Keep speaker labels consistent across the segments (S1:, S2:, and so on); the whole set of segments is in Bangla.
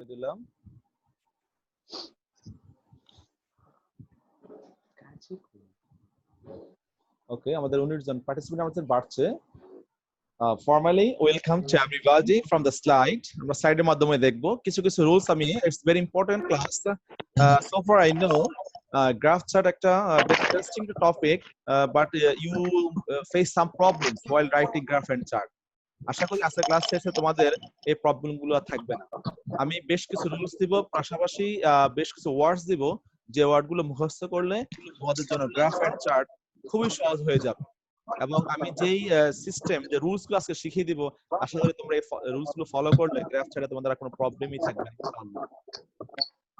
S1: দিলাম। ওকে, আমাদের 19 জন পার্টিসিপেন্ট আমাদের বাড়ছে। Formally welcome to everybody from the slide. আমরা স্লাইডের মাধ্যমে দেখব কিছু কিছু রুলস। আমি it's very important class. So far I know graph chart একটা very interesting topic, but you face some problems while writing graph and chart. আশা করি আজকের ক্লাস শেষে তোমাদের এই প্রবলেমগুলো আর থাকবে না। আমি বেশ কিছু রুলস দিব, পাশাপাশি বেশ কিছু ওয়ার্ডস দিব, যে ওয়ার্ডগুলো মুখস্থ করলে তোমাদের জন্য গ্রাফ এন্ড চার্ট খুবই সহজ হয়ে যাবে। এবং আমি যেই সিস্টেম, যে রুলস গুলো আজকে শিখিয়ে দিব, আশা করি তোমরা এই রুলস গুলো ফলো করলে গ্রাফ চার্টে তোমাদের আর কোনো প্রবলেমই থাকবে না ইনশাআল্লাহ।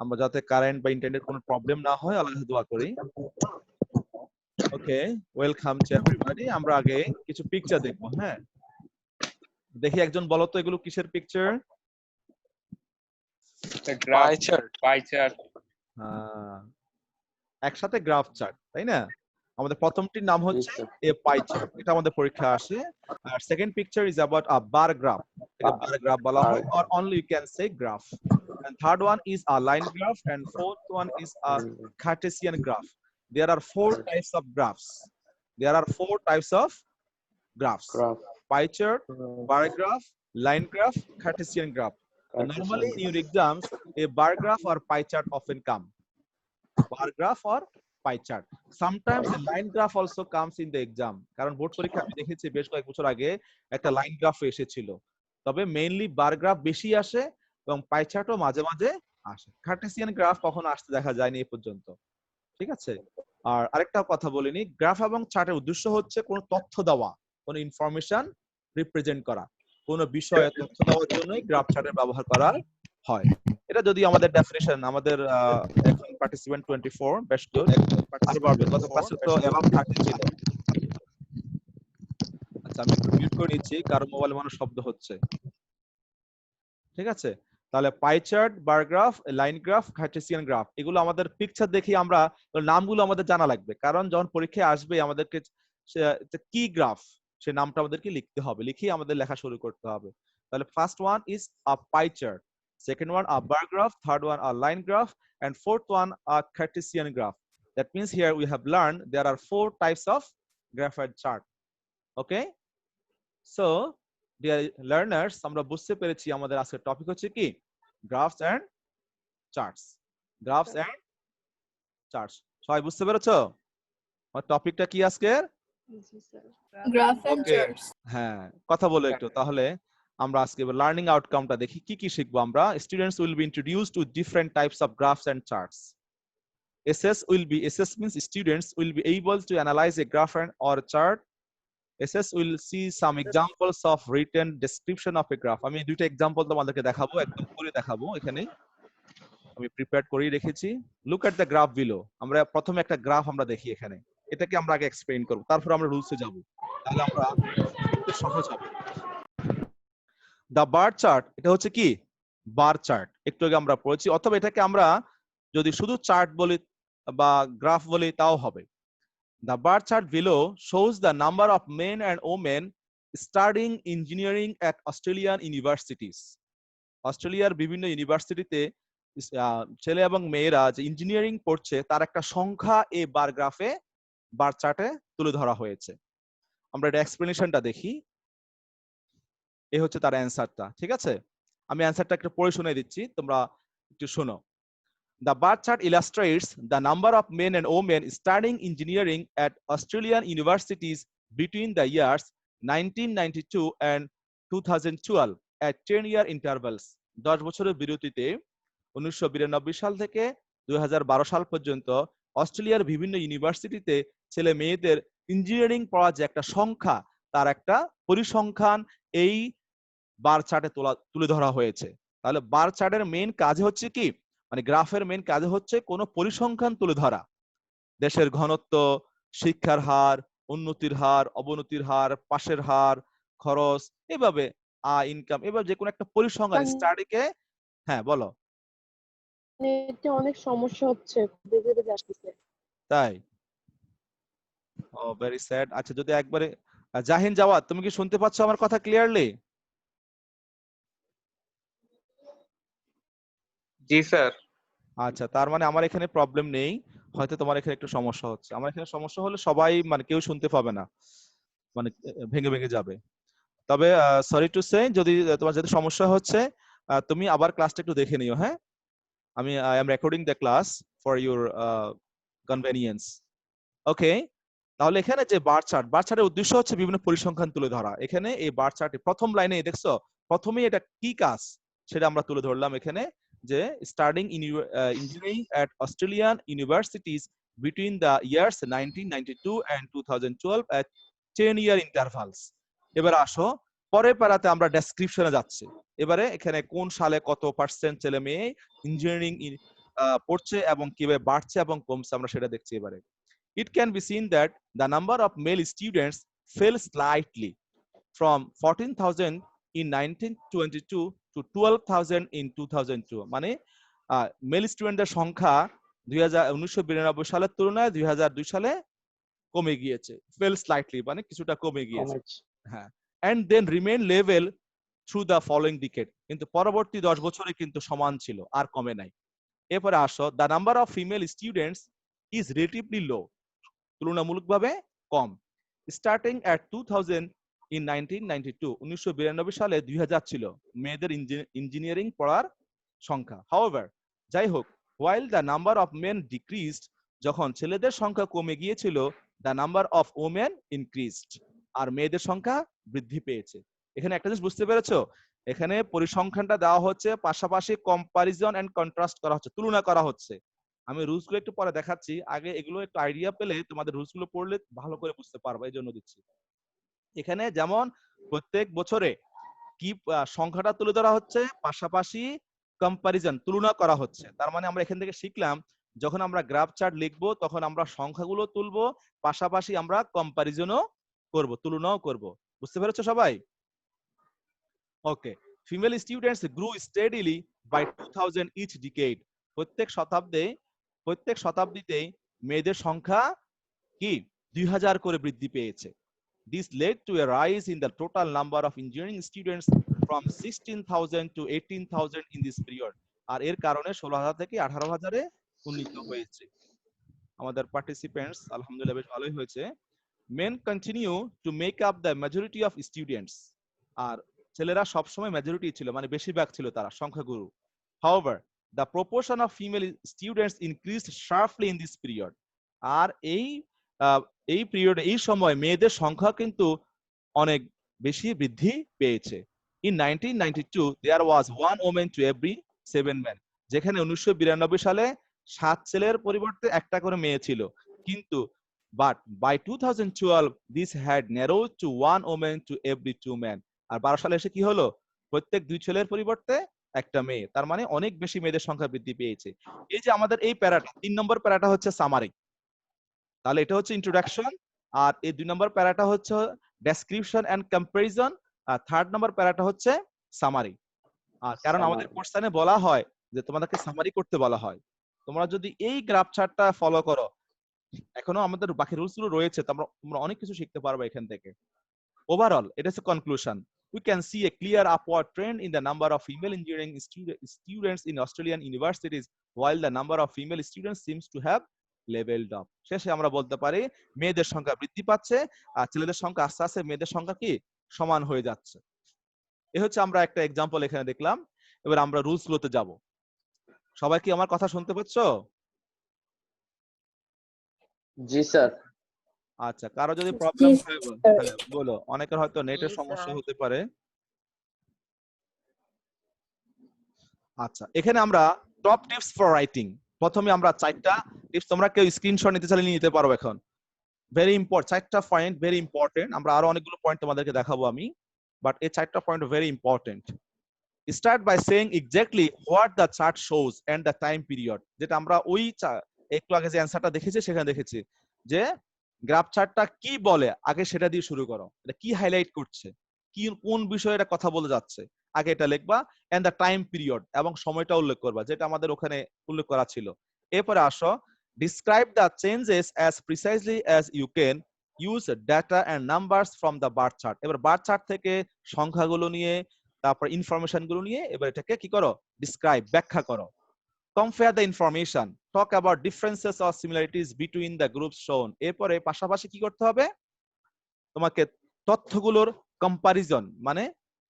S1: আমরা যাতে কারেন্ট বা ইন্টারনেট কোনো প্রবলেম না হয় আল্লাহর দোয়া করি। ওকে, ওয়েলকাম টু এভরিবডি। আমরা আগে কিছু পিকচার দেখবো। হ্যাঁ, দেখি একজন বলো তো এগুলো কিসের পিকচার?
S2: Pie chart.
S1: একসাথে গ্রাফ চার্ট, তাই না? আমাদের প্রথমটির নাম হচ্ছে এ পাই চার্ট, এটা আমাদের পরীক্ষা আসে। আর second picture is about a bar graph, এটা বার গ্রাফ বলা হয়, or only you can say graph. And third one is a line graph, and fourth one is a Cartesian graph. There are four types of graphs. There are four types of graphs: pie chart, bar graph, line graph, Cartesian graph. Normally in your exams, a bar graph or pie chart often come. Bar graph or pie chart. Sometimes a line graph also comes in the exam. কারণ বোর্ড পরীক্ষা আমি দেখেছি বেশ কয়েক বছর আগে একটা লাইন গ্রাফ এসেছিল। তবে মেইনলি বার গ্রাফ বেশি আসে এবং পাই চার্টও মাঝে মাঝে আসে। কার্টেসিয়ান গ্রাফ কখনো আসতে দেখা যায়নি এই পর্যন্ত। ঠিক আছে? আর আরেকটা কথা বলিনি, গ্রাফ এবং চার্টের উদ্দেশ্য হচ্ছে কোনো তথ্য দেওয়া, কোনো ইনফরমেশন রিপ্রেজেন্ট করা, কোনো বিষয়ে তথ্য দেওয়ার জন্যই গ্রাফ চার্টের ব্যবহার করা হয়। এটা যদি আমাদের ডেফিনিশন, আমাদের এখন পার্টিসিপেন্ট 24, বেশ গুড। আর বাড়বে, গত ক্লাসে তো অ্যাবাভ 30 ছিল। আচ্ছা, আমি একটু মিউট করে নিচ্ছি, কারণ মোবাইলে মনে শব্দ হচ্ছে। ঠিক আছে? তাহলে pie chart, bar graph, line graph, Cartesian graph, এগুলো আমাদের পিকচার দেখি আমরা নামগুলো আমাদের জানা লাগবে, কারণ যখন পরীক্ষায় আসবে আমাদেরকে কি গ্রাফ সে নামটা আমাদেরকে লিখতে হবে, লিখে আমাদের লেখা শুরু করতে হবে। তাহলে first one is a pie chart, second one a bar graph, third one a line graph, and fourth one a Cartesian graph. That means here we have learned there are four types of graph and chart. Okay, so dear learners, আমরা বুঝতে পেরেছি আমাদের আজকের টপিক হচ্ছে কি graphs and charts. Graphs and charts, সবাই বুঝতে পেরেছো আমার টপিকটা কি আজকের?
S3: Graph and charts.
S1: হ্যাঁ, কথা বলো একটু। তাহলে আমরা আজকে লার্নিং আউটকামটা দেখি, কি কি শিখবো আমরা। Students will be introduced to different types of graphs and charts. SS means students will be able to analyze a graph and or chart. SS will see some examples of written description of a graph. আমি দুইটা एग्जांपल তোমাদেরকে দেখাবো, একদম করে দেখাবো। এখানে আমি প্রিপেয়ার করেই রেখেছি। Look at the graph below. আমরা প্রথমে একটা গ্রাফ আমরা দেখি এখানে, এটাকে আমরা আগে এক্সপ্লেইন করব, তারপর আমরা রুলসে যাব, তাহলে আমরা একটু সহজ হবে। দা বার চার্ট, এটা হচ্ছে কি বার চার্ট, একটু আগে আমরা পড়েছি, অথবা এটাকে আমরা যদি শুধু চার্ট বলি বা গ্রাফ বলি তাও হবে। The bar chart below shows the number of men and women studying engineering at Australian universities. অস্ট্রেলিয়ার বিভিন্ন ইউনিভার্সিটিতে ছেলে এবং মেয়েরা যে ইঞ্জিনিয়ারিং পড়ছে তার একটা সংখ্যা এই বার গ্রাফে, বার চার্টে তুলে ধরা হয়েছে। আমরা এটা এক্সপ্লেনেশনটা দেখি। এই হচ্ছে তার অ্যানসারটা। ঠিক আছে, আমি অ্যানসারটা একটু পড়ে শুনে দিচ্ছি, তোমরা একটু শোনো। The bar chart illustrates the number of men and women studying engineering at Australian universities between the years 1992 and 2012 at 10-year intervals. 10 বছরের বিরতিতে 1992 সাল থেকে 2012 সাল পর্যন্ত অস্ট্রেলিয়ার বিভিন্ন ইউনিভার্সিটিতে ছেলে মেয়েদের ইঞ্জিনিয়ারিং পড়ার যে একটা সংখ্যা, তার একটা পরিসংখ্যান এই বার চার্টে তুলে ধরা হয়েছে। তাহলে বার চার্টের মেইন কাজ হচ্ছে কি, মানে গ্রাফের মেইন কাজ হচ্ছে কোনো পরিসংখ্যান তুলে ধরা, দেশের ঘনত্ব, শিক্ষার হার, উন্নতির হার, অবনতির হার, পাশের হার, খরচ, এভাবে ইনকাম, এভাবে যে কোনো একটা পরিসংখ্যান স্টাডিকে। হ্যাঁ বলো।
S3: নেটে অনেক সমস্যা হচ্ছে, ধীরে ধীরে আসছে।
S1: তাই? ও ভেরি স্যাড। আচ্ছা, যদি একবারে জাহিন জাওয়াদ, তুমি কি শুনতে পাচ্ছ আমার কথা ক্লিয়ারলি?
S2: জি স্যার।
S1: আচ্ছা, তার মানে আমার এখানে প্রবলেম নেই, হয়তো তোমার এখানে একটু সমস্যা হচ্ছে। আমার এখানে সমস্যা হলে সবাই মানে কেউ শুনতে পাবে না, মানে ভেঙে ভেঙে যাবে। তবে সরি টু সে, যদি তোমার যদি সমস্যা হচ্ছে তুমি আবার ক্লাসটা একটু দেখে নিও, হ্যাঁ? I am recording the class for your convenience. Okay, তাহলে এখানে যে বার চার্টের উদ্দেশ্য হচ্ছে বিভিন্ন পরিসংখ্যান তুলে ধরা। এখানে এই বার চার্টে প্রথম লাইনে দেখছো, প্রথমেই এটা কি কাজ সেটা আমরা তুলে ধরলাম এখানে, যে studying engineering at Australian universities between the years 1992 and 2012 at 10-year intervals। এবার আসো পরের প্যারাতে আমরা ডেসক্রিপশনে যাচ্ছি। এবারে এখানে কোন সালে কত পার্সেন্ট ছেলে মেয়ে ইঞ্জিনিয়ারিং পড়ছে এবং কিভাবে বাড়ছে এবং কমছে আমরা সেটা দেখছি এবারে। It can be seen that the number of male students fell slightly from 14,000 in 1922 to 12,000 in 2002। মানে মেল স্টুডেন্টদের সংখ্যা 1992 সালের তুলনায় 2002 সালে কমে গিয়েছে। ফেল স্লাইটলি মানে কিছুটা কমে গিয়েছে। হ্যাঁ, and then remain level through the following decade। কিন্তু পরবর্তী 10 বছরে কিন্তু সমান ছিল, আর কমে নাই। এরপরে আসো, the number of female students is relatively low, তুলনামূলকভাবে কম। স্টার্টিং এট 2000 ইন 1992, 1992 সালে 2000 ছিল মেয়েদের ইঞ্জিনিয়ারিং পড়ার সংখ্যা। হাউএভার, যাই হোক, while the number of men decreased, যখন ছেলেদের সংখ্যা কমে গিয়েছিল, the number of women increased, আর মেয়েদের সংখ্যা বৃদ্ধি পেয়েছে। এখানে একটা জিনিস বুঝতে পেরেছো, এখানে পরিসংখ্যানটা দেওয়া হচ্ছে, পাশাপাশি কম্পারিজন এন্ড কন্ট্রাস্ট করা হচ্ছে, তুলনা করা হচ্ছে। আমি রুলস গুলো একটু পরে দেখাচ্ছি, আগে এগুলো একটু আইডিয়া পেলে তোমাদের রুলস গুলো পড়লে ভালো করে বুঝতে পারবে, এই জন্য দিচ্ছি। এখানে যেমন প্রত্যেক বছরে কি সংখ্যাটা তুলে ধরা হচ্ছে, পাশাপাশি কম্পারিজন তুলনা করা হচ্ছে। তার মানে আমরা এখান থেকে শিখলাম, যখন আমরা গ্রাফ চার্ট লিখবো তখন আমরা সংখ্যাগুলো তুলবো, পাশাপাশি আমরা কম্পারিজনও করব, তুলনাও করব। বুঝতে পেরেছো সবাই? Okay, female students grew steadily by 2000 each decade. প্রত্যেক শতাব্দীতে মেয়েদের সংখ্যা কি 2000 করে বৃদ্ধি পেয়েছে। This led to a rise in the total number of engineering students from 16,000 to 18,000 in this period। আর এর কারণে 16,000 থেকে 18,000-এ উন্নীত হয়েছে। আমাদের পার্টিসিপেন্টস আলহামদুলিল্লাহ বেশ ভালোই হয়েছে। Men continue to make up the majority of students। আর ছেলেরা সবসময় মেজরিটি ছিল, মানে বেশিরভাগ ছিল তারা, সংখ্যাগুরু। However, the proportion of female students increased sharply in this period। আর এই পিরিয়ডে, এই সময় মেয়েদের সংখ্যা কিন্তু অনেক বেশি বৃদ্ধি পেয়েছে। In 1992 there was one woman to every 7 men। যেখানে 1992 সালে 7 ছেলের পরিবর্তে একটা করে মেয়ে ছিল, কিন্তু but by 2012 this had narrowed to one woman to every 2 men। আর 12 সালে এসে কি হলো, প্রত্যেক 2 ছেলের পরিবর্তে একটা মেয়ে। তার মানে অনেক বেশি মেয়েদের সংখ্যা বৃদ্ধি পেয়েছে। এই যে আমাদের এই প্যারাটা, 3 নম্বর প্যারাটা হচ্ছে সামারি। তাহলে এটা হচ্ছে ইন্ট্রোডাকশন, আর এই 2 নম্বর প্যারাটা হচ্ছে ডেসক্রিপশন এন্ড কম্পারিজন, আর 3rd নম্বর প্যারাটা হচ্ছে সামারি। আর কারণ আমাদের কোশ্চেনে বলা হয় যে তোমাদেরকে সামারি করতে বলা হয়। তোমরা যদি এই গ্রাফ চার্টটা ফলো করো, এখনো আমাদের বাকি রুলস গুলো রয়েছে, তোমরা অনেক কিছু শিখতে পারবে এখান থেকে। ওভারঅল এটা হচ্ছে conclusion. We can see a clear upward trend in the number of female engineering students in Australian universities, while the number of female students seems to have leveled off। শেষে আমরা বলতে পারি মেয়েদের সংখ্যা বৃদ্ধি পাচ্ছে, আর ছেলেদের সংখ্যা আস্তে আস্তে মেয়েদের সংখ্যা কি সমান হয়ে যাচ্ছে। এ হচ্ছে আমরা একটা এক্সাম্পল এখানে দেখলাম। এবার আমরা রুলস গুলোতে যাব। সবাই কি আমার কথা শুনতে পাচ্ছ?
S4: জি স্যার।
S1: আচ্ছা, কারো যদি প্রবলেম হয় বলো, অনেকের হয়তো নেটের সমস্যা হতে পারে। আচ্ছা, এখানে আমরা টপ টিপস ফর রাইটিং, প্রথমে আমরা 4টা টিপস, তোমরা কেউ স্ক্রিনশট নিতে চাইলে নিয়ে নিতে পারো এখন। ভেরি ইম্পর্টেন্ট 4টা পয়েন্ট, ভেরি ইম্পর্টেন্ট। আমরা আরো অনেকগুলো পয়েন্ট তোমাদেরকে দেখাবো আমি, বাট এই 4টা point very important. Start by saying exactly what the chart shows and the time period. যেটা আমরা ওই একটু আগে যে অ্যানসারটা দেখেছি সেখানে দেখেছি যে গ্রাফ চার্টটা কি বলে, আগে সেটা দিয়ে শুরু করো। এটা কি হাইলাইট করছে, কি কোন বিষয়ে এটা কথা বলে যাচ্ছে, আগে এটা লিখবা। এন্ড দ্য টাইম পিরিয়ড, এবং সময়টা উল্লেখ করবা, যেটা আমাদের ওখানে উল্লেখ করা ছিল। এরপরে আসো, describe the changes as precisely as you can, use data and numbers from the bar chart. এবার বার চার্ট থেকে সংখ্যাগুলো নিয়ে, তারপর ইনফরমেশন গুলো নিয়ে এবার এটাকে কি করো, ডিসক্রাইব, ব্যাখ্যা করো। compare the information, talk about differences or similarities between the groups shown. এরপরে পাশাপাশি কি করতে হবে, তোমাকে তথ্যগুলোর কম্পারিজন মানে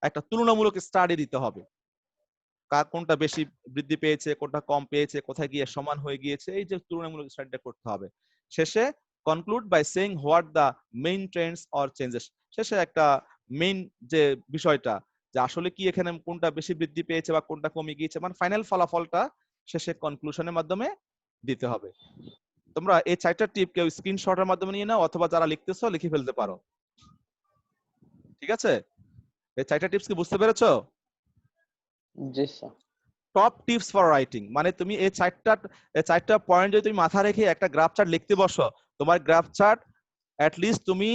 S1: একটা তুলনামূলক স্টাডি দিতে হবে, কোনটা বেশি বৃদ্ধি পেয়েছে, কোনটা কম পেয়েছে, কোথায় গিয়ে সমান হয়ে গিয়েছে, এই যে তুলনামূলক স্টাডিটা করতে হবে। শেষে conclude by saying what the main trends or changes, শেষে একটা মেইন যে বিষয়টা যে আসলে কি এখানে কোনটা বেশি বৃদ্ধি পেয়েছে বা কোনটা কমে গিয়েছে, মানে ফাইনাল ফলাফলটা শেষে কনক্লুশনের মাধ্যমে দিতে হবে। তোমরা এই 4টা টিপ কেউ স্ক্রিনশটের মাধ্যমে নিয়ে নাও অথবা যারা লিখতেছো লিখে ফেলতে পারো, ঠিক আছে? এই 4টা টিপস কি বুঝতে পেরেছো?
S4: জি sir.
S1: Top tips for writing মানে তুমি এই 4টা পয়েন্ট যদি তুমি মাথা রেখে একটা গ্রাফ চার্ট লিখতে বসো, তোমার গ্রাফ চার্ট অ্যাট লিস্ট তুমি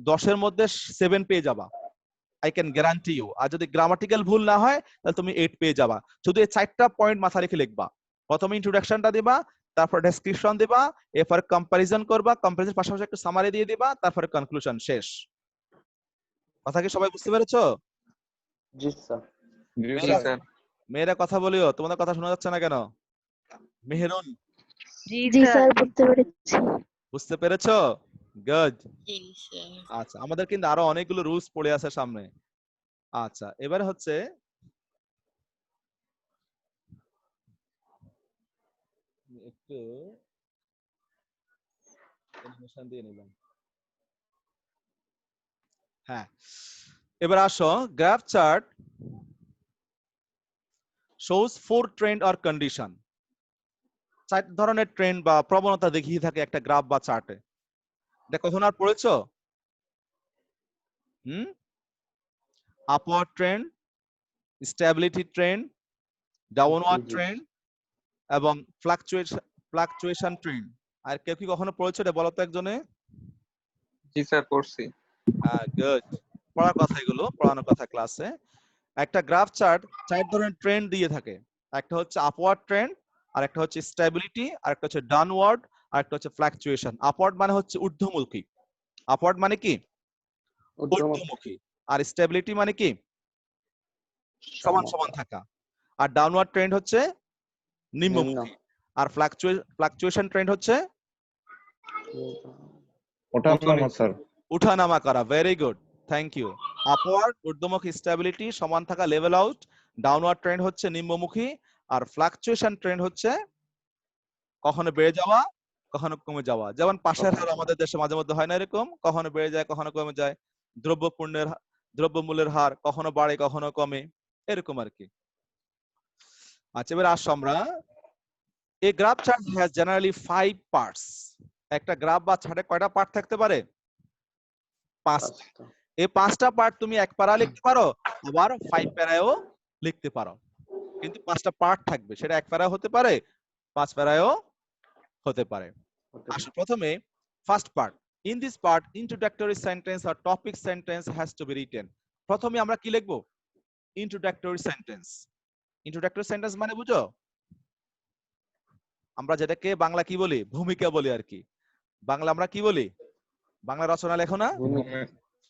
S1: 10 এর মধ্যে 7 পেয়ে যাবা, আই ক্যান গ্যারান্টি ইউ। আর যদি গ্রামাটিক্যাল ভুল না হয় তাহলে তুমি 8 পেয়ে যাবা। শুধু এই 4টা পয়েন্ট মাথা রেখে লিখবা। প্রথমে ইন্ট্রোডাকশনটা দিবা, তারপর ডেসক্রিপশন দিবা, এরপর কম্পারিজন করবা, কম্পারিজন পাশাপাশি একটা সামারি দিয়ে দিবা, তারপরে কনক্লুশন শেষ। কথা কি সবাই বুঝতে পেরেছো?
S4: জি স্যার।
S2: জি স্যার।
S1: মেয়েরা কথা বলিও, তোমাদের কথা শোনা যাচ্ছে না কেন? মেহেরুন
S3: জি স্যার, বুঝতে পেরেছি।
S1: বুঝতে পেরেছো? গুড।
S3: জি স্যার।
S1: আচ্ছা, আমাদের কিন্তু আরো অনেকগুলো রুলস পড়ে আছে সামনে। আচ্ছা, এবারে হচ্ছে একটু অ্যানিমেশন দিয়ে নিলাম। হ্যাঁ, এবার আসো, graph chart shows 4 trend or condition, 4 ধরনের ট্রেন্ড বা প্রবণতা দেখিয়ে থাকে একটা গ্রাফ বা চার্টে। এটা কখন আর পড়েছো? Upward trend, stability trend, downward trend এবং ফ্লাকচুয়েশন ট্রেন্ড। আর কেউ কি কখনো পড়েছো এটা বলো তো একজনে?
S2: জি স্যার, পড়ছি।
S1: গুড, পড়ার কথা, এগুলো পড়ানোর কথা ক্লাসে। একটা গ্রাফ চার্ট 4 ধরনের ট্রেন্ড দিয়ে থাকে, একটা হচ্ছে আপওয়ার্ড ট্রেন্ড, আর একটা হচ্ছে স্টেবিলিটি, আর একটা হচ্ছে ডাউনওয়ার্ড, আর একটা হচ্ছে ফ্লাকচুয়েশন। আপওয়ার্ড মানে হচ্ছে ঊর্ধ্বমুখী, আপওয়ার্ড মানে কি ঊর্ধ্বমুখী, আর স্টেবিলিটি মানে কি সমান সমান থাকা, আর ডাউনওয়ার্ড ট্রেন্ড হচ্ছে নিম্নমুখী, আর ফ্লাকচুয়েশন ট্রেন্ড হচ্ছে উঠানামা করা। Very good, thank you. Upward ঊর্ধ্বমুখী, স্টেবিলিটি সমান থাকা লেভেল আউট, ডাউনওয়ার্ড ট্রেন্ড হচ্ছে নিম্নমুখী, আর ফ্লাকচুয়েশন ট্রেন্ড হচ্ছে কখনো বেড়ে যাওয়া কখনো কমে যাওয়া। যেমন পাশের হার আমাদের দেশে মাঝে মধ্যে হয় না এরকম, কখনো বেড়ে যায় কখনো কমে যায়। দ্রব্যমূল্যের হার কখনো বাড়ে কখনো কমে, এরকম আর কি। আচ্ছা, এবার আসো আমরা, এই graph chart has generally 5 parts. একটা গ্রাফ বা চার্টে কয়টা পার্ট থাকতে পারে? 5টা। এই 5টা পার্ট তুমি এক প্যারা লিখতে পারো, আবার 5 প্যারায়ও লিখতে পারো, কিন্তু 5টা পার্ট থাকবে, সেটা এক প্যারাও হতে পারে, 5 প্যারায়ও হতে পারে। আসো প্রথমে first part. In this part introductory sentence or topic sentence has to be written. প্রথমে আমরা কি লিখবো? Introductory sentence. ইন্ট্রোডাক্টরি সেন্টেন্স মানে বুঝো? আমরা যেটাকে বাংলা কি বলি, ভূমিকা বলি আর কি। বাংলা আমরা কি বলি? বাংলা রচনা লেখো না,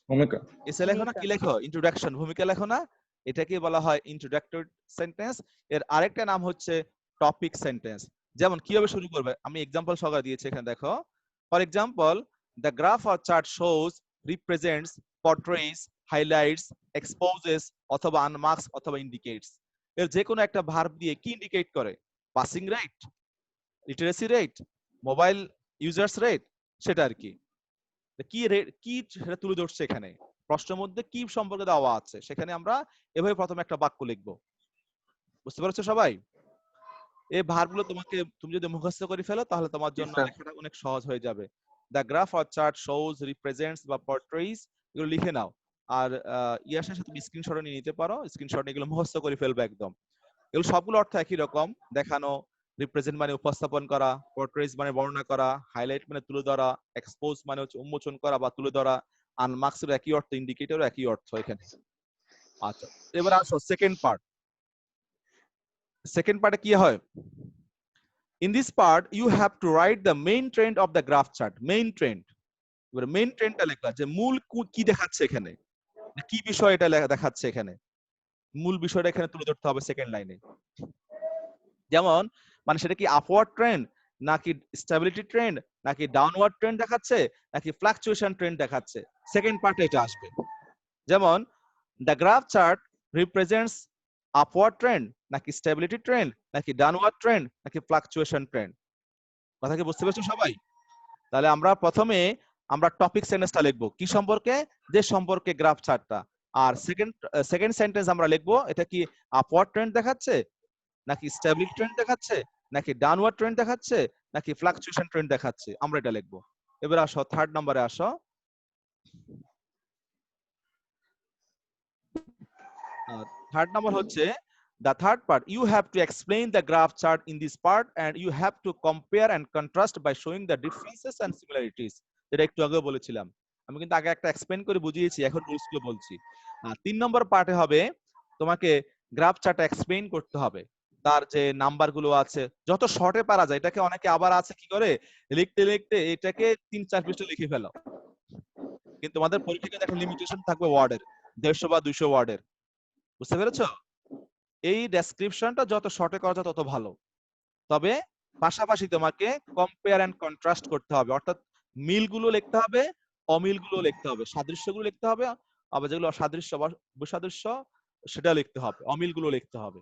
S5: ভূমিকা,
S1: এসে লেখো না, কি লেখো? ইন্ট্রোডাকশন, ভূমিকা লেখো না, এটাকে বলা হয় ইন্ট্রোডাক্টরি সেন্টেন্স। এর আরেকটা নাম হচ্ছে টপিক সেন্টেন্স। যেমন কিভাবে শুরু করবে আমি এক্সাম্পল সহকারে দিয়েছি এখানে দেখো। For example, the graph or chart shows, represents, portrays, highlights, exposes অথবা unmarks অথবা indicates। এর যে কোনো একটা ভার্ব দিয়ে কি ইন্ডিকেট করে? Passing rate, literacy rate, mobile users rate, সেটা আর কি। কি রেট কি সেটা তুলে ধরছে এখানে, প্রশ্নের মধ্যে কি সম্পর্কে দেওয়া আছে, সেখানে আমরা এভাবে প্রথমে একটা বাক্য লিখবো। বুঝতে পারছো সবাই? এই ভার্বগুলো তুমি যদি মুখস্থ করে ফেলো তাহলে তোমার জন্য লেখাটা অনেক সহজ হয়ে যাবে। The graph or chart shows, represents বা পোর্ট্রেইজ, এগুলো লিখে নাও। আর ইয়ার সাথে তুমি স্ক্রিনশটও নিয়ে নিতে পারো, স্ক্রিনশট এগুলো মুখস্থ করে ফেলবে একদম। এগুলো সবগুলো অর্থ একই রকম, দেখানো, রিপ্রেজেন্ট মানে উপস্থাপন করা, পোর্ট্রেইজ মানে বর্ণনা করা, হাইলাইট মানে তুলে ধরা, এক্সপোজ মানে হচ্ছে উন্মোচন করা বা তুলে ধরা, আনমার্কসের একই অর্থ, ইন্ডিকেটরও একই অর্থ এখানে। আচ্ছা, এবার আসো সেকেন্ড পার্ট। সেকেন্ড পার্টে কি হয়? In this part, you have to write the main trend of the graph chart. Main trend. এবার মেইন ট্রেন্ডটা লিখবা, যে মূল কি দেখাচ্ছে এখানে, কি বিষয় এটা দেখাচ্ছে এখানে, মূল বিষয়টা এখানে তুলে ধরতে হবে সেকেন্ড লাইনে। যেমন মানে সেটা কি আপওয়ার্ড ট্রেন্ড, নাকি স্টেবিলিটি ট্রেন্ড, নাকি ডাউনওয়ার্ড ট্রেন্ড দেখাচ্ছে, নাকি ফ্লাকচুয়েশন ট্রেন্ড দেখাচ্ছে। সেকেন্ড পার্টে এটা আসবে। যেমন the graph chart represents upward trend, নাকি স্টেবিলিটি ট্রেন্ড, নাকি ডাউনওয়ার্ড ট্রেন্ড, নাকি ফ্লাকচুয়েশন ট্রেন্ড। কথা কি বুঝতে পেরেছো সবাই? তাহলে আমরা প্রথমে আমরা টপিক সেন্টেন্সটা লিখবো কি সম্পর্কে, যে সম্পর্কে গ্রাফ চার্টটা। আর সেকেন্ড সেন্টেন্স আমরা লিখবো এটা কি আপওয়ার্ড ট্রেন্ড দেখাচ্ছে, নাকি স্টেবিলিটি ট্রেন্ড দেখাচ্ছে, নাকি ডাউনওয়ার্ড ট্রেন্ড দেখাচ্ছে, নাকি ফ্লাকচুয়েশন ট্রেন্ড দেখাচ্ছে, আমরা এটা লিখবো। এবার আসো থার্ড নম্বরে আসো। থার্ড নম্বর হচ্ছে the third part, you have to explain the graph chart in this part and you have to compare and contrast by showing the differences and similarities, যেটা একটু আগে বলেছিলাম। আমি কিন্তু আগে একটা এক্সপ্লেন করে বুঝিয়েছি, এখন রুলস গুলো বলছি। 3 নম্বর পার্টে হবে তোমাকে গ্রাফ চার্ট এক্সপ্লেইন করতে হবে, তার যে নাম্বার গুলো আছে যত শর্টে পারা যায়। এটাকে অনেকে আবার আছে কি করে লিখতে লিখতে এটাকে 3-4 পৃষ্ঠা লিখে ফেলো, কিন্তু তোমাদের পরীক্ষায় একটা লিমিটেশন থাকবে ওয়ার্ডের, 150 বা 200 ওয়ার্ডের। বুঝতে পেরেছো? এই ডেসক্রিপশনটা যত শর্টে করা যায় তত ভালো। তবে পাশাপাশি তোমাকে কম্পেয়ার এন্ড কন্ট্রাস্ট করতে হবে, অর্থাৎ মিলগুলো লিখতে হবে, অমিলগুলো লিখতে হবে, সাদৃশ্যগুলো লিখতে হবে, আবার যেগুলো অসাদৃশ্য বা বৈসাদৃশ্য সেটা লিখতে হবে, অমিলগুলো লিখতে হবে।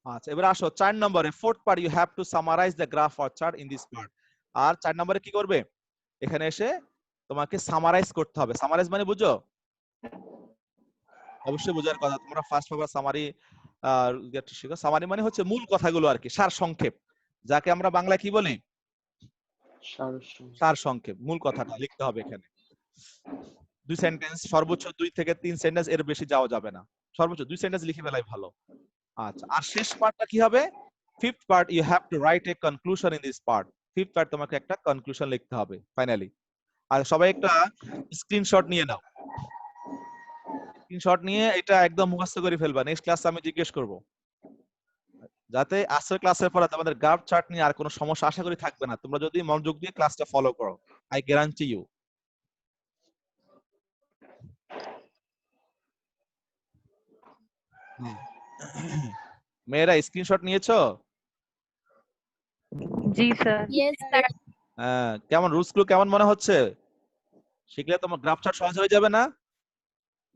S1: আচ্ছা, এবার আসো 4 নম্বরে, fourth part, you have to summarise the graph or chart in this part. আর 4 নম্বরে কি করবে, এখানে এসে তোমাকে সামারাইজ করতে হবে। সামারাইজ মানে বুঝো? অবশ্যই বোঝার কথা, তোমরা ফার্স্ট পেপার সামারি শিখো। সামারি মানে হচ্ছে মূল কথাগুলো আর কি, সার সংক্ষেপ, যাকে আমরা বাংলায় কি বলি, সার সংক্ষেপ। মূল কথাটা লিখতে হবে এখানে। 2 সেন্টেন্স, সর্বোচ্চ 2 থেকে 3 সেন্টেন্স, এর বেশি যাওয়া যাবে না, সর্বোচ্চ 2 সেন্টেন্স লিখে ফেলাই ভালো। আচ্ছা, আর শেষ পার্টটা কি হবে, fifth part, you have to write a conclusion in this part. Fifth part তোমাকে একটা কনক্লুশন লিখতে হবে ফাইনালি। আর সবাই একটা স্ক্রিনশট নিয়ে নাও, স্ক্রিনশট নিয়ে এটা একদম মুখস্থ করে ফেলবা। নেক্সট ক্লাসে আমি জিজ্ঞেস করব, যাতে আজকের ক্লাসের পরে তোমাদের গ্রাফ চার্ট নিয়ে আর কোনো সমস্যা আশা করি থাকবে না, তোমরা যদি মনোযোগ দিয়ে ক্লাসটা ফলো করো, আই গ্যারান্টি ইউ। মেয়েরা স্ক্রিনশট নিয়েছো?
S5: জি স্যার।
S3: Yes sir.
S1: হ্যাঁ, কেমন রুলস গুলো কেমন মনে হচ্ছে? শিখলে তোমার গ্রাফ চার্ট সহজ হয়ে যাবে না?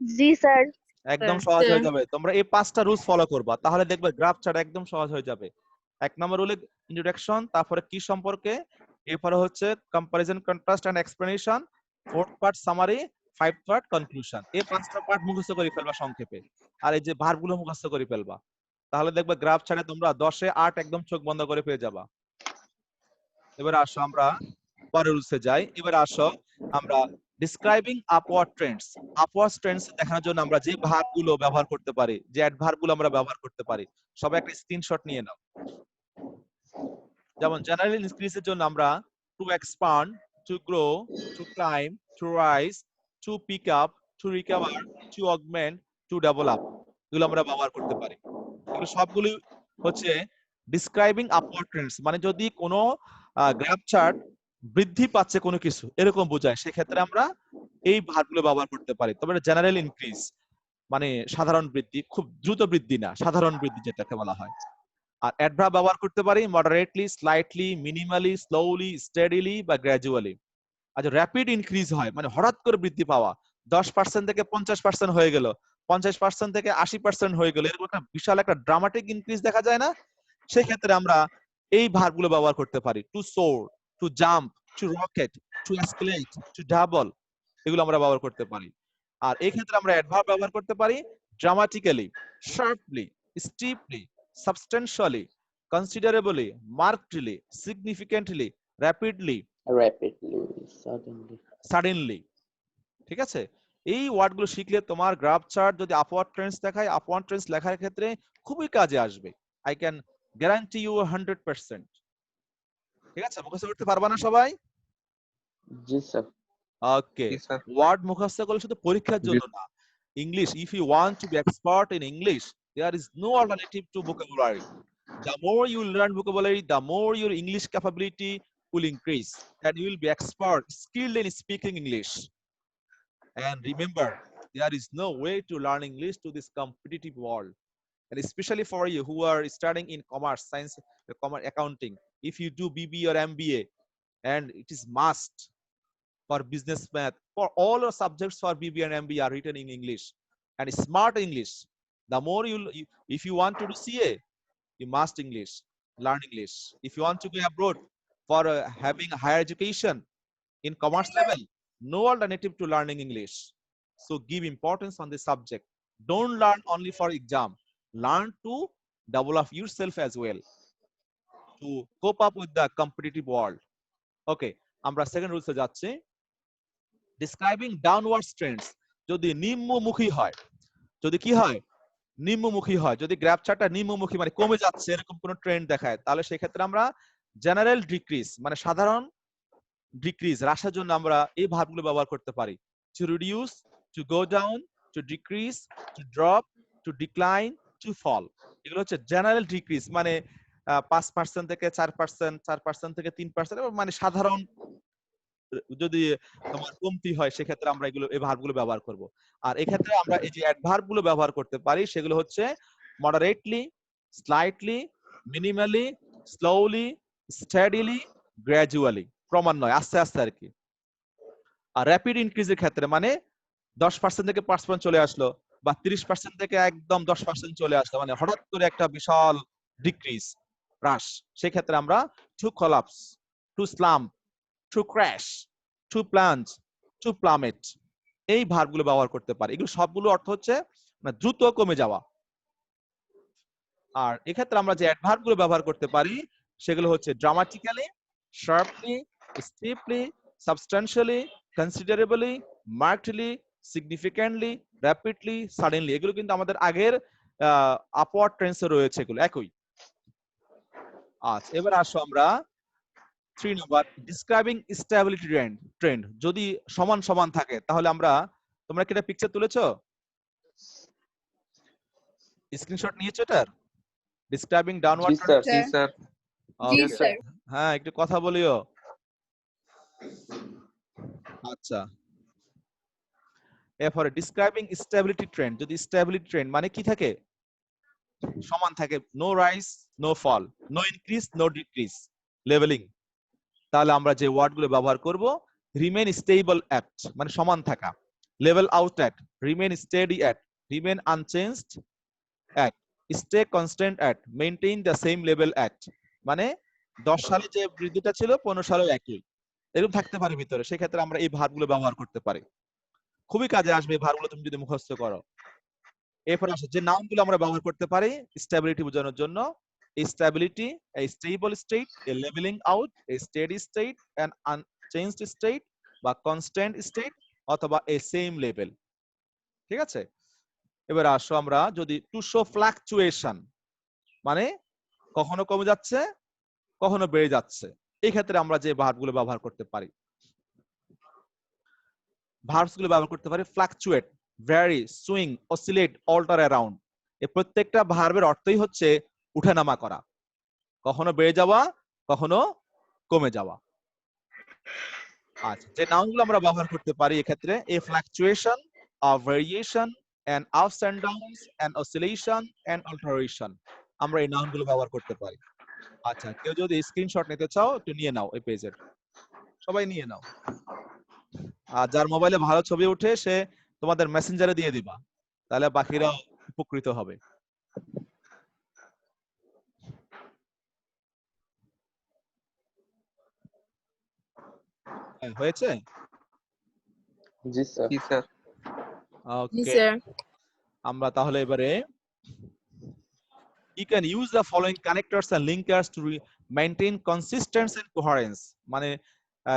S3: জি স্যার।
S1: একদম সহজ হয়ে যাবে। তোমরা এই 5টা রুলস ফলো করবা, তাহলে দেখবে গ্রাফ চার্ট একদম সহজ হয়ে যাবে। 1 নম্বর রুলে ইন্ট্রোডাকশন, তারপরে কি সম্পর্কে, এরপরে হচ্ছে comparison, contrast and explanation, 4th part summary, 5th part conclusion. এই 5টা পার্ট মুখস্থ করে ফেলবা সংক্ষেপে, আর এই যে ভার্বগুলো মুখস্থ করে ফেলবা, তাহলে দেখবে গ্রাফ চার্টে তোমরা 10-এ 8 একদম চোখ বন্ধ করে পেয়ে যাবা। এবার আসো আমরা পরের রুলসে যাই। এবার আসো আমরা describing upward Trends. Upward Trends দেখানোর জন্য আমরা যে ভার্বগুলো ব্যবহার করতে পারি, যে অ্যাডভার্বগুলো আমরা ব্যবহার করতে পারি, সবাই একটা স্ক্রিনশট নিয়ে নাও। যেমন জেনারেল ইনক্রিজের জন্য আমরা to expand, to grow, to climb, to rise, to pick up, to recover, to augment, to develop, এগুলো আমরা ব্যবহার করতে পারি। এগুলো সবগুলো হচ্ছে ডিসক্রাইবিং আপওয়ার্ড ট্রেন্ডস, মানে যদি কোনো গ্রাফ চার্ট বৃদ্ধি পাচ্ছে কোনো কিছু এরকম বোঝায়, সেক্ষেত্রে আমরা এই ভার্বগুলো ব্যবহার করতে পারি। তবে জেনারেল ইনক্রিজ মানে সাধারণ বৃদ্ধি, খুব দ্রুত বৃদ্ধি না, সাধারণ বৃদ্ধি যেটাকে বলা হয়। আর অ্যাডভার্ব ব্যবহার করতে পারি moderately, slightly, minimally, slowly, steadily বা গ্র্যাজুয়ালি। আচ্ছা, র্যাপিড ইনক্রিজ হয় মানে হঠাৎ করে বৃদ্ধি পাওয়া, 10% থেকে 50% হয়ে গেল, 50% থেকে 80% হয়ে গেল, এরকম একটা বিশাল একটা ড্রামাটিক ইনক্রিজ দেখা যায় না, সেক্ষেত্রে আমরা এই ভার্বগুলো ব্যবহার করতে পারি। To soar, to jump, to rocket, to escalate, to double, এগুলো আমরা ব্যবহার করতে পারি। আর এই ক্ষেত্রে আমরা অ্যাডভার্ব ব্যবহার করতে পারি dramatically, sharply, steeply, substantially, considerably, markedly, significantly, rapidly, suddenly. ঠিক আছে, এই ওয়ার্ডগুলো শিখলে তোমার গ্রাফ চার্ট যদি আপওয়ার্ড ট্রেন্ডস দেখায়, আপওয়ার্ড ট্রেন্ডস লেখার ক্ষেত্রে খুবই কাজে আসবে। I can guarantee you 100%। ঠিক আছে, মুখস্থ করতে পারবা না সবাই?
S4: জি স্যার।
S1: ওকে,
S2: জি স্যার।
S1: ওয়ার্ড মুখস্থ করলে শুধু পরীক্ষার জন্য না, English, if you want to be expert in English, there is no alternative two vocabulary. The more you learn vocabulary, the more your English capability will increase, and you will be expert, skilled in speaking English. And remember, there is no way to learn English to this competitive world. and especially for you who are studying in commerce, science, commerce, accounting. If you do BBA or MBA, and it is must for business math, for all your subjects for BBA and MBA are written in English, and smart English. The more if you want to do CA, you must English, learn English. If you want to go abroad for having higher education in commerce level, no alternative to learning English. So give importance on this subject. Don't learn only for exam. Learn to develop yourself as well to cope up with the competitive world. Okay, আমরা সেকেন্ড রুলসে যাচ্ছি। ডিসক্রাইবিং ডাউনওয়ার্ড ট্রেন্ডস, যদি নিম্নমুখী হয়, যদি কি হয়, নিম্নমুখী হয়, যদি গ্রাফ চার্টটা নিম্নমুখী মানে কমে যাচ্ছে এরকম কোনো ট্রেন্ড দেখায়, তাহলে সেই ক্ষেত্রে আমরা জেনারেল ডিক্রিজ মানে সাধারণ ডিক্রিজ হ্রাসের জন্য আমরা এই ভার্বগুলো ব্যবহার করতে পারি। To reduce, to go down, to decrease, to drop, to decline, to fall. এগুলো হচ্ছে জেনারেল ডিক্রিজ মানে 5% থেকে 4%, 4% থেকে 3%, মানে সাধারণ যদি তোমার কমতি হয় সেক্ষেত্রে আমরা এগুলো এই ভার্বগুলো ব্যবহার করব। আর এক্ষেত্রে আমরা এই যে অ্যাডভার্ব গুলো ব্যবহার করতে পারি সেগুলো হচ্ছে moderately, slightly, minimally, slowly, steadily, gradually, ক্রমান্বয়ে আস্তে আস্তে আর কি। আর র্যাপিড ইনক্রিজের ক্ষেত্রে মানে 10% থেকে 5% চলে আসলো, বা 30% থেকে একদম 10% চলে আসলো, মানে হঠাৎ করে একটা বিশাল ডিক্রিজ, হ্রাস, সেক্ষেত্রে আমরা to collapse, to slump, to crash, to plunge, to plummet এই ভার্বগুলো ব্যবহার করতে পারি। এগুলো সবগুলো অর্থ হচ্ছে দ্রুত কমে যাওয়া। আর এক্ষেত্রে আমরা যে অ্যাডভার্বগুলো ব্যবহার করতে পারি সেগুলো হচ্ছে dramatically, sharply, steeply, substantially, considerably, markedly, significantly, rapidly, suddenly. এগুলো কিন্তু আমাদের আগের আপওয়ার্ড টেন্সে রয়েছে, এগুলো একই। আচ্ছা, এবার আসো আমরা 3 নাম্বার, ডিসক্রাইবিং স্টেবিলিটি ট্রেন্ড। যদি সমান সমান থাকে তাহলে আমরা, তোমরা কি এটা পিকচার তুলেছো, স্ক্রিনশট নিয়েছো এটার? ডিসক্রাইবিং ডাউনওয়ার্ড
S4: জি স্যার।
S2: জি স্যার।
S3: জি
S2: Yes,
S3: স্যার।
S1: হ্যাঁ, একটু কথা বলিও। আচ্ছা, এরপরে ডিসক্রাইবিং স্টেবিলিটি ট্রেন্ড, যদি স্টেবিলিটি ট্রেন্ড মানে কি থাকে, সমান থাকে, নো রাইজ, নো ফল, no increase, no decrease, leveling, তাহলে আমরা যে ওয়ার্ডগুলো ব্যবহার করব, রিমেন স্টেবল অ্যাট মানে সমান থাকা, level out at, remain steady at, remain unchanged at, stay constant at, maintain the same level at, মানে 10 সালে যে বৃদ্ধিটা ছিল 15 সালেও একই, এরকম থাকতে পারে ভিতরে। সেক্ষেত্রে আমরা এই ভার্বগুলো ব্যবহার করতে পারি, খুবই কাজে আসবে এই ভার্বগুলো তুমি যদি মুখস্থ করো। এরপর আসে যে নাউনগুলো আমরা ব্যবহার করতে পারি স্টেবিলিটি বোঝানোর জন্য, stability, a stable state, a leveling out, a steady state, an unchanged state বা constant state অথবা a same level। ঠিক আছে, এবার আসো আমরা যদি টু শো ফ্লাকচুয়েশন মানে কখনো কমে যাচ্ছে কখনো বেড়ে যাচ্ছে, এই ক্ষেত্রে আমরা যে ভার্বগুলো ব্যবহার করতে পারি, ভার্বসগুলো ব্যবহার করতে পারি fluctuate, vary, swing, oscillate, alter around. এই প্রত্যেকটা ভার্বের অর্থই হচ্ছে উঠানামা করা, কখনো বেড়ে যাওয়া কখনো কমে যাওয়া। আচ্ছা, যে নাউনগুলো আমরা ব্যবহার করতে পারি এক্ষেত্রে, a fluctuation, a variation, an ups and downs, an oscillation, an alteration, আমরা এই নাউনগুলো ব্যবহার করতে পারি। আচ্ছা, কেউ যদি স্ক্রিনশট নিতে চাও একটু নিয়ে নাও এই পেজের, সবাই নিয়ে নাও। আর যার মোবাইলে ভালো ছবি উঠে সে তোমাদের মেসেঞ্জারে দিয়ে দিবা, তাহলে বাকিরাও উপকৃত হবে। হয়েছে?
S4: জি স্যার।
S2: জি স্যার।
S3: জি
S1: ওকে,
S3: স্যার।
S1: আমরা তাহলে এবারে you can use the following connectors and linkers to maintain consistency and coherence, মানে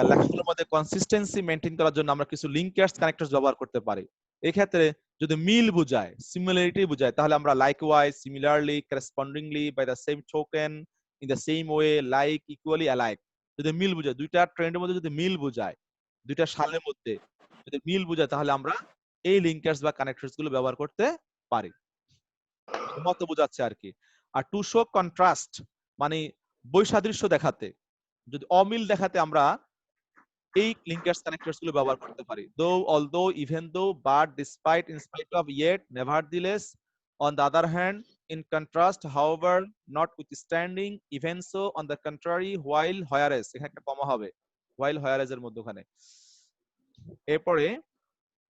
S1: লেখাগুলোর মধ্যে কনসিস্টেন্সি মেইনটেইন করার জন্য আমরা কিছু লিঙ্কার্স কানেক্টরস ব্যবহার করতে পারি। এই ক্ষেত্রে যদি মিল বোঝায়, সিমিলারিটি বোঝায়, তাহলে আমরা likewise, similarly, correspondingly, by the same token, in the same way, like, equally, alike, যদি মিল বোঝায়, দুইটা ট্রেন্ডের মধ্যে যদি মিল বোঝায়, দুইটা সালের মধ্যে যদি মিল বোঝায়, তাহলে আমরা এই লিঙ্কার্স বা কানেক্টরস গুলো ব্যবহার করতে পারি, মত বোঝাচ্ছে আর কি। আর টু শো কন্ট্রাস্ট মানে বৈসাদৃশ্য দেখাতে, যদি অমিল দেখাতে আমরা এই লিঙ্কার্স কানেক্টরস গুলো ব্যবহার করতে পারি। দো, although, even though, but, despite, in spite of, yet, নেভারদিলেস, on the other hand, in contrast, however, notwithstanding, even so, on the contrary, while, whereas, এখানে একটা কমা হবে, while, whereas এর মধ্যে ওখানে। এরপরে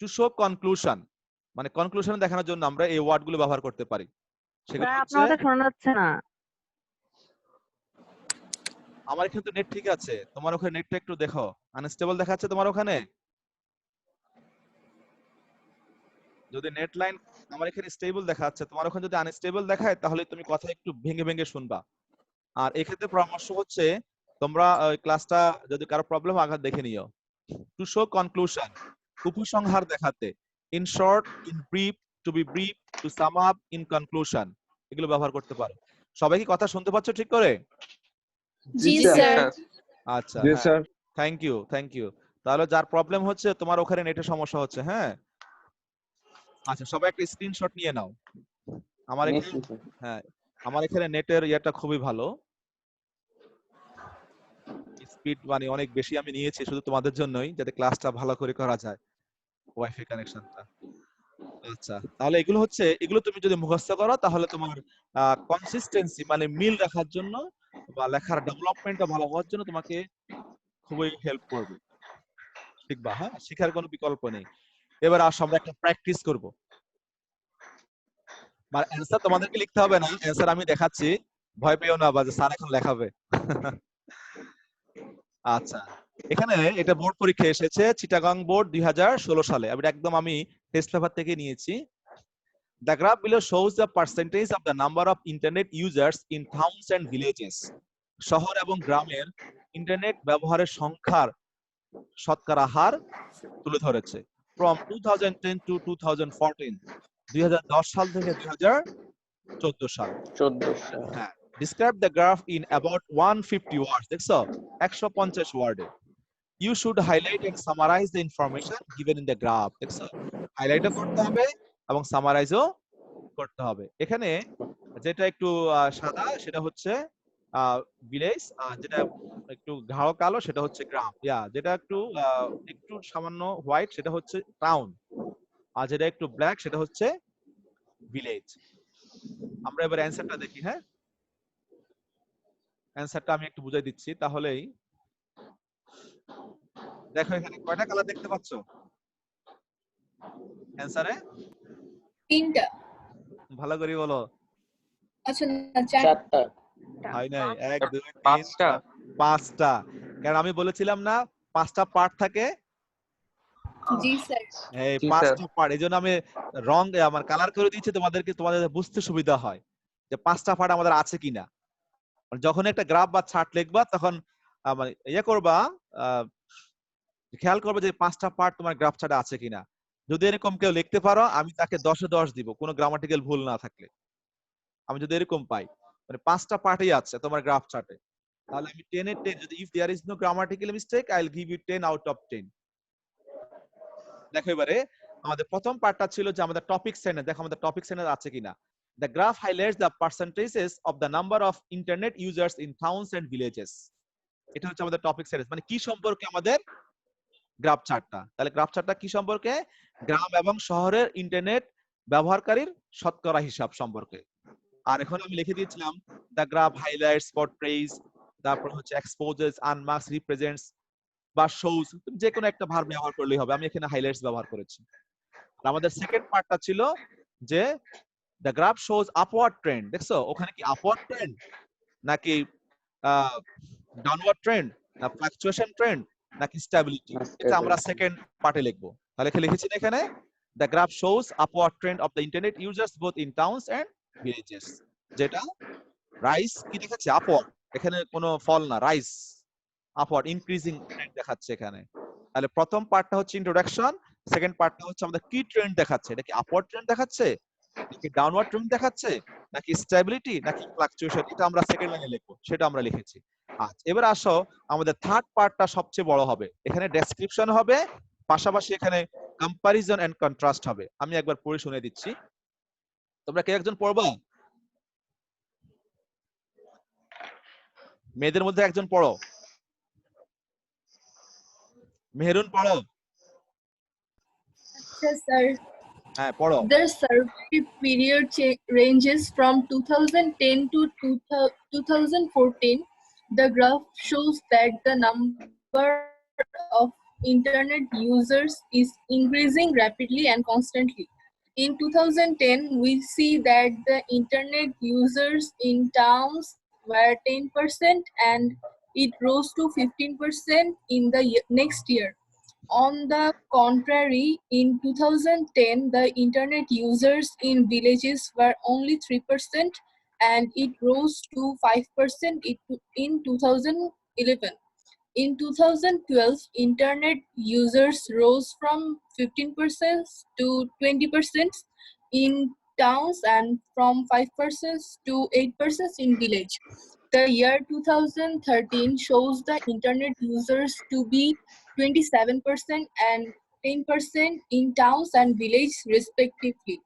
S1: to show conclusion, মানে কনক্লুশন দেখানোর জন্য আমরা এই ওয়ার্ডগুলো ব্যবহার করতে পারি। সেগুলো
S5: স্যার
S1: হচ্ছে,
S5: আপনার কথা শোনা যাচ্ছে না।
S1: আমার এখানে তো নেট ঠিক আছে, তোমার ওখানে নেটটা একটু দেখো, আনস্টেবল দেখাচ্ছে তোমার ওখানে? যদি নেট লাইন আমার এখানে স্টেবল দেখাচ্ছে, তোমার ওখানে যদি আনস্টেবল দেখায়, তাহলে তুমি কথা একটু ভেঙে ভেঙে শুনবা। আর এক্ষেত্রে পরামর্শ হচ্ছে, তোমরা ক্লাসটা যদি কারো প্রবলেম আঘাত দেখে নিও। টু শো কনক্লুশন, উপসংহার দেখাতে। In short, in brief, to be brief, to sum up, in conclusion, এগুলো ব্যবহার করতে পারো। সবাই কি কথা শুনতে পাচ্ছ ঠিক করে?
S3: জি
S2: জি
S3: স্যার।
S2: স্যার।
S1: আচ্ছা,
S4: জি
S1: হ্যাঁ,
S4: sir.
S1: Thank you, thank you. তাহলে যার প্রবলেম হচ্ছে, তোমার ওখানে নেটের সমস্যা হচ্ছে, হ্যাঁ? আচ্ছা, সবাই একটা স্ক্রিনশট নিয়ে নাও। আমার এখানে,
S4: নিশ্চয়ই স্যার।
S1: হ্যাঁ, আমার এখানে নেটের ইয়েটা খুবই ভালো, স্পিড মানে অনেক বেশি আমি নিয়েছি শুধু তোমাদের জন্যই, যাতে ক্লাসটা ভালো করে করা যায়, ওয়াইফাই কানেকশনটা। আচ্ছা, তাহলে এগুলো হচ্ছে, এগুলো তুমি যদি মুখস্থ করো, তাহলে তোমার কনসিস্টেন্সি মানে মিল রাখার জন্য বা লেখার ডেভেলপমেন্টটা ভালো হওয়ার জন্য তোমাকে খুবই হেল্প করবে। শিখবা, হ্যাঁ, শিখার কোনো বিকল্প নেই। এবার আসো আমরা একটা প্র্যাকটিস করব। আর অ্যানসার তোমাদেরকে লিখতে হবে না, অ্যানসার আমি দেখাচ্ছি, ভয় পেও না, বা যে স্যার এখন লেখাবে। আচ্ছা, এখানে এটা বোর্ড পরীক্ষা এসেছে, চিটাগাং বোর্ড 2016 সালে, আমি টেস্ট পেপার থেকে নিয়েছি। The graph below shows the percentage of the number of internet users in towns and villages. শহর এবং গ্রামের ইন্টারনেট ব্যবহারের সংখ্যার শতকরা হার তুলে ধরেছে। From 2010 to 2014, 2010 সাল থেকে 2014 সাল।
S4: 1400।
S1: হ্যাঁ, describe the graph in about 150 words. দেখছো, 150 ওয়ার্ডে। You should highlight and summarize the information given in the graph. দেখছো, হাইলাইটও করতে হবে এবং সামারাইজও করতে হবে। এখানে যেটা একটু সাদা সেটা হচ্ছে ভিলেজ, যেটা একটু গাঢ় কালো সেটা হচ্ছে গ্রাম, যেটা একটু একটু সামান্য হোয়াইট সেটা হচ্ছে টাউন, আর যেটা একটু ব্ল্যাক সেটা হচ্ছে ভিলেজ। আমরা এবার অ্যানসারটা দেখি। হ্যাঁ, অ্যানসারটা আমি একটু বুঝাই দিচ্ছি, তাহলেই দেখো এখানে কয়টা কালার দেখতে পাচ্ছ অ্যানসারে?
S3: 3টা।
S1: ভালো করে বলো।
S3: আচ্ছা না,
S4: 4টা।
S1: হয় নাই, 1 2 3
S2: 5টা।
S1: 5টা। কারণ আমি বলেছিলাম না 5টা পার্ট থাকে।
S3: জি স্যার।
S1: এই
S2: জি স্যার।
S1: 5টা পার্ট, এইজন্য আমি রং আমার কালার করে দিয়েছি তোমাদের বুঝতে সুবিধা হয় যে 5টা পার্ট আমাদের আছে কিনা। যখন একটা গ্রাফ বা চার্ট লিখবা, তখন মানে করবা, খেয়াল করবে যে 5টা পার্ট তোমার গ্রাফ চার্টে আছে কিনা। যদি এরকম কেউ লিখতে পারো, আমি তাকে 10-এ 10 দিব, কোনো গ্রামাটিক্যাল ভুল না থাকলে। আমি যদি এরকম পাই মানে 5টা পার্টই আছে তোমার গ্রাফ চার্টে, তাহলে আমি 10 এর 10, যদি if there is no grammatical mistake, I will give you 10 out of 10। দেখো এবারে আমাদের প্রথম পার্টটা ছিল যে আমাদের টপিক সেন্টেন্স, দেখো আমাদের টপিক সেন্টেন্স আছে কিনা। The graph highlights the percentages of the number of internet users in towns and villages. এটা হচ্ছে আমাদের টপিক সেন্টেন্স, মানে কি সম্পর্কে আমাদের গ্রাফ চার্টটা। তাহলে গ্রাফ চার্টটা কি সম্পর্কে? গ্রাম এবং শহরের ইন্টারনেট ব্যবহারকারীর শতকরা হিসাব সম্পর্কে। আর এখন আমি লিখে দিয়েছিলাম the graph highlights, portrays, তারপর হচ্ছে exposes, unmarks, represents বা shows, যে কোনো একটা ভার্ব ব্যবহার করলেই হবে। আমি এখানে হাইলাইটস ব্যবহার করেছি। আর আমাদের সেকেন্ড পার্টটা ছিল যে the graph shows upward trend। দেখছো ওখানে কি upward trend নাকি ডাউনওয়ার্ড ট্রেন্ড, না ফ্লাকচুয়েশন ট্রেন্ড, নাকি স্টেবিলিটি, এটা আমরা সেকেন্ড পার্টে লিখবো। তাহলে লিখেছি এখানে the graph shows upward trend of the internet users both in towns and villages, যেটা রাইস কি দেখাচ্ছে, আপওয়ার্ড, এখানে কোনো ফল না, রাইস, আপওয়ার্ড ইনক্রিজিং ট্রেন্ড দেখাচ্ছে এখানে। তাহলে প্রথম পার্টটা হচ্ছে ইন্ট্রোডাকশন, সেকেন্ড পার্টটা হচ্ছে আমাদের কি ট্রেন্ড দেখাচ্ছে, এটা কি আপওয়ার্ড ট্রেন্ড দেখাচ্ছে নাকি ডাউনওয়ার্ড ট্রেন্ড দেখাচ্ছে নাকি স্টেবিলিটি নাকি ফ্লাকচুয়েশন, এটা আমরা সেকেন্ড লাইনে লিখবো, সেটা আমরা লিখেছি। আচ্ছা, এবার আসো আমাদের থার্ড পার্টটা সবচেয়ে বড় হবে। এখানে ডেসক্রিপশন হবে, পাশাপাশি এখানে কম্পারিজন এন্ড কন্ট্রাস্ট হবে। আমি একবার পড়ে শুনে দিচ্ছি, তোমরা কে একজন পড়বা? মেয়েদের মধ্যে একজন পড়ো, মেহেরুন পড়ো।
S3: আচ্ছা স্যার।
S1: হ্যাঁ পড়ো।
S5: The survey period ranges from 2010 to 2014. The graph shows that the number of internet users is increasing rapidly and constantly. In 2010, we see that the internet users in towns were 10% and it rose to 15% in the next year. On the contrary, in 2010, the internet users in villages were only 3% and it rose to 5% in 2011. In 2012, internet users rose from 15% to 20% in towns and from 5% to 8% in village. The year 2013 shows the internet users to be 27% and 10% in towns and villages respectively.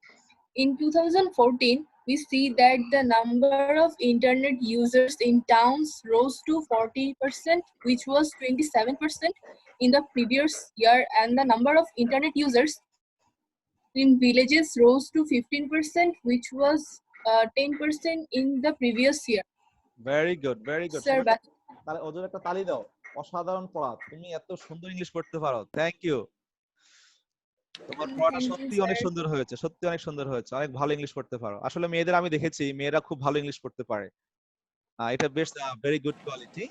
S5: In 2014, we see that the number of internet users in towns rose to 40%, which was 27% in the previous year, and the number of internet users in villages rose to 15%, which was 10% in the previous year.
S1: Very good very good.
S5: Sir, back
S1: তাহলে ওদের একটা তালি দাও। অসাধারণ পড়া, তুমি এত সুন্দর ইংলিশ পড়তে পারো, থ্যাংক ইউ। তোমার পড়াটা
S5: thank you,
S1: সত্যি অনেক
S5: sir.
S1: সুন্দর হয়েছে, সত্যি অনেক সুন্দর হয়েছে, অনেক ভালো ইংলিশ পড়তে পারো। আসলে মেয়েদের আমি দেখেছি মেয়েরা খুব ভালো ইংলিশ পড়তে পারে, এটা বেশ ভেরি গুড কোয়ালিটি।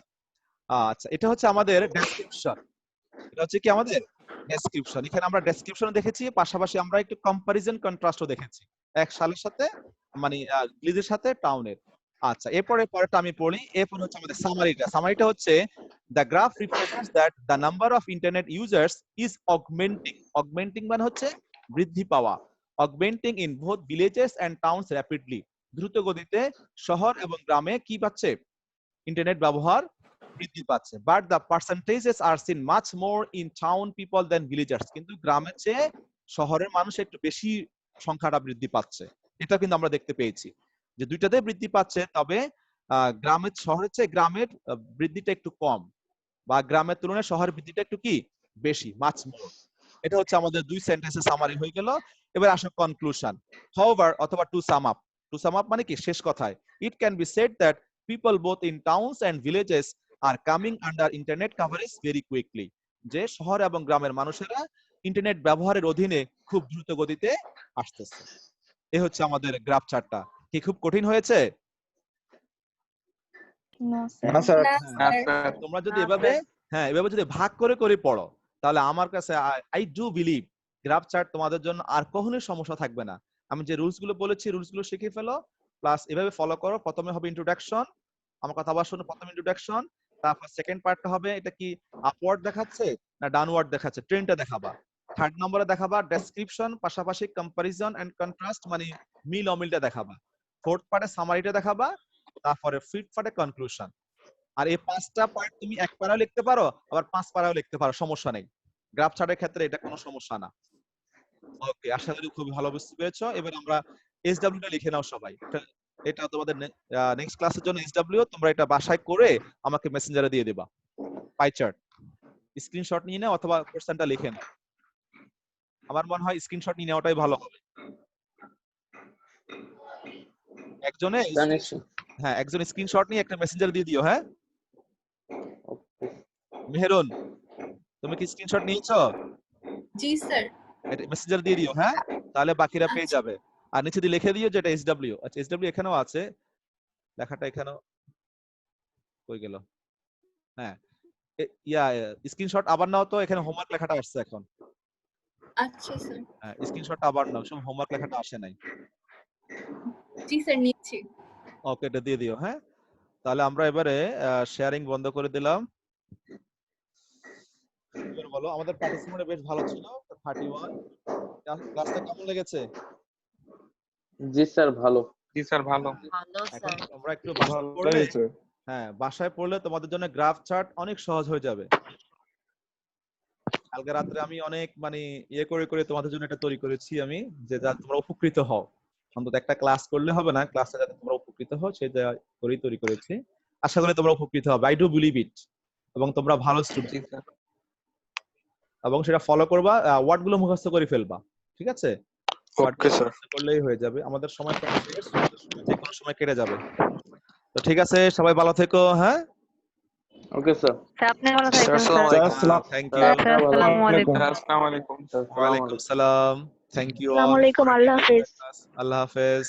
S1: আচ্ছা, এটা হচ্ছে আমাদের ডেসক্রিপশন। এটা হচ্ছে কি আমাদের ডেসক্রিপশন। এখানে আমরা ডেসক্রিপশন দেখেছি, পাশাপাশি আমরা একটু কম্পারিজন কন্ট্রাস্টও দেখেছি এক সালের সাথে, মানে ভিলেজের সাথে টাউনের। আচ্ছা, এরপরে পরেরটা আমি পড়ি। এরপর হচ্ছে আমাদের সামারিটা। সামারিটা হচ্ছে the graph represents that the number of internet users is augmenting. Augmenting মানে হচ্ছে বৃদ্ধি পাওয়া। Augmenting in both villages and towns rapidly. দ্রুত গতিতে শহর এবং গ্রামে কি পাচ্ছে? ইন্টারনেট ব্যবহার বৃদ্ধি পাচ্ছে। But the percentages are seen much more in town people than villagers. কিন্তু গ্রামের চেয়ে শহরের মানুষ একটু বেশি সংখ্যাটা বৃদ্ধি পাচ্ছে। এটা কিন্তু আমরা দেখতে পেয়েছি যে দুইটাতে বৃদ্ধি পাচ্ছে, তবে গ্রামের শহরের চেয়ে গ্রামের বৃদ্ধিটা একটু কম, বা গ্রামের তুলনায় শহরের বৃদ্ধিটা একটু কি বেশি, মাচ মোর। এটা হচ্ছে আমাদের দুই সেন্টেন্সে সামারি হয়ে গেল। এবার আসো কনক্লুশন। হাউএভার অথবা to sum up. To sum up মানে কি শেষ কথায়, it can be said that people both in towns and villages are coming under internet coverage very quickly. যে শহর এবং গ্রামের মানুষেরা ইন্টারনেট ব্যবহারের অধীনে খুব দ্রুত গতিতে আসতেছে। এই হচ্ছে আমাদের গ্রাফ চার্টটা। কি খুব কঠিন হয়েছে?
S3: না স্যার।
S4: না স্যার।
S2: না স্যার।
S1: তোমরা যদি এভাবে এভাবে যদি ভাগ করে করে পড়ো, তাহলে আমার কাছে I do believe graph chart তোমাদের জন্য আর কখনোই সমস্যা থাকবে না। আমি যে রুলস গুলো বলেছি রুলস গুলো শিখে ফেলো, প্লাস এভাবে ফলো করো। প্রথমে হবে ইন্ট্রোডাকশন, আমার কথা আবার শোনো। প্রথম ইন্ট্রোডাকশন, তারপর সেকেন্ড পার্টটা হবে এটা কি আপওয়ার্ড দেখাচ্ছে না ডাউনওয়ার্ড দেখাচ্ছে, ট্রেন্ডটা দেখাবা। থার্ড নম্বরে দেখাবা ডেসক্রিপশন, পাশাপাশি কম্পারিজন এন্ড কন্ট্রাস্ট মানে মিল অমিলটা দেখাবা। ফোর্থ পার্টে সামারিটা দেখাবা, তারপরে ফিফথ পার্টে কনক্লুশন। আর এই পাঁচটা পয়েন্ট তুমি এক পারাও লিখতে পারো, আবার পাঁচ পারাও লিখতে পারো, সমস্যা নেই। গ্রাফ চার্টের ক্ষেত্রে এটা কোনো সমস্যা না। ওকে, আশা করি খুব ভালো বুঝতে পেরেছো। এবার আমরা এসডব্লিউ টা লিখে নাও সবাই। এটা তোমাদের নেক্সট ক্লাসের জন্য এসডব্লিউ, তোমরা এটা বাসায় করে আমাকে মেসেঞ্জারে দিয়ে দিবা। পাই চার্ট স্ক্রিনশট নিয়ে নাও অথবা কোশ্চেনটা লিখে নাও। আমার মনে হয় স্ক্রিনশট নিয়ে নেওয়াটাই ভালো হবে। একজনে একজন স্ক্রিনশট নিয়ে একটা মেসেঞ্জারে দিয়ে দিও। হ্যাঁ মেহেরুন, তুমি কি স্ক্রিনশট নিয়েছো?
S5: জি স্যার।
S1: এটা মেসেঞ্জার দিয়ে দিও। হ্যাঁ, তাহলে বাকিরা পেয়ে যাবে। আর নিচে দিয়ে লিখে দিও যে এটা এসডব্লিউ। আচ্ছা, এসডব্লিউ এখানেও আছে, লেখাটা এখানেও কই গেল? হ্যাঁ, স্ক্রিনশট আবার নাও তো, এখানে হোমওয়ার্ক লেখাটা আসছে এখন।
S5: আচ্ছা স্যার।
S1: হ্যাঁ, স্ক্রিনশট আবার নাও, শুধু হোমওয়ার্ক লেখাটা আসে নাই।
S5: জি স্যার, নিচ্ছি।
S1: ওকে, এটা দিয়ে দিও। হ্যাঁ, তাহলে আমরা এবারে শেয়ারিং বন্ধ করে দিলাম। এবার বলো, আমাদের পার্টিসিপেন্ট বেশ ভালো ছিল 31। ক্লাসটা কেমন লেগেছে?
S4: জি স্যার ভালো।
S2: জি স্যার ভালো।
S1: এখন আমরা একটু বাসায় পড়লে, বাসায় পড়লে তোমাদের জন্য গ্রাফ চার্ট অনেক সহজ হয়ে যাবে। কালকে রাত্রে আমি অনেক ইয়ে করে করে তোমাদের জন্য এটা তৈরি করেছি আমি, যে যা তোমরা উপকৃত হও। অন্তত একটা ক্লাস করলে হবে না, ক্লাসে যাতে তোমরা উপকৃত হও সেটা করেই তৈরি করেছি। আশা করি তোমরা উপকৃত হবে। I do believe it. এবং তোমরা ভালো স্টুডেন্ট, এবং সেটা ফলো করবা, ওয়ার্ড গুলো মুখস্থ করে ফেলবা। ঠিক আছে?
S2: Okay, sir.
S1: করলেই হয়ে যাবে। আমাদের সময় প্রায় শেষ, আমাদের সময় যে কোনো সময় কেটে যাবে। তো ঠিক আছে, সবাই ভালো থেকো, হ্যাঁ?
S4: Okay sir.
S6: স্যার আপনি ভালো
S2: স্যার
S6: থাকবেন
S2: আসসালামু
S6: স্যার।
S2: আলাইকুম।
S1: Thank
S4: sir,
S1: you.
S6: স্যার আসসালামু আলাইকুম।
S2: স্যার আসসালামু আলাইকুম।
S1: ওয়ালাইকুম সালাম। থ্যাংক ইউ
S3: আসসালামু
S1: অল।
S3: আলাইকুম, আল্লাহ হাফেজ।
S1: আল্লাহ হাফেজ।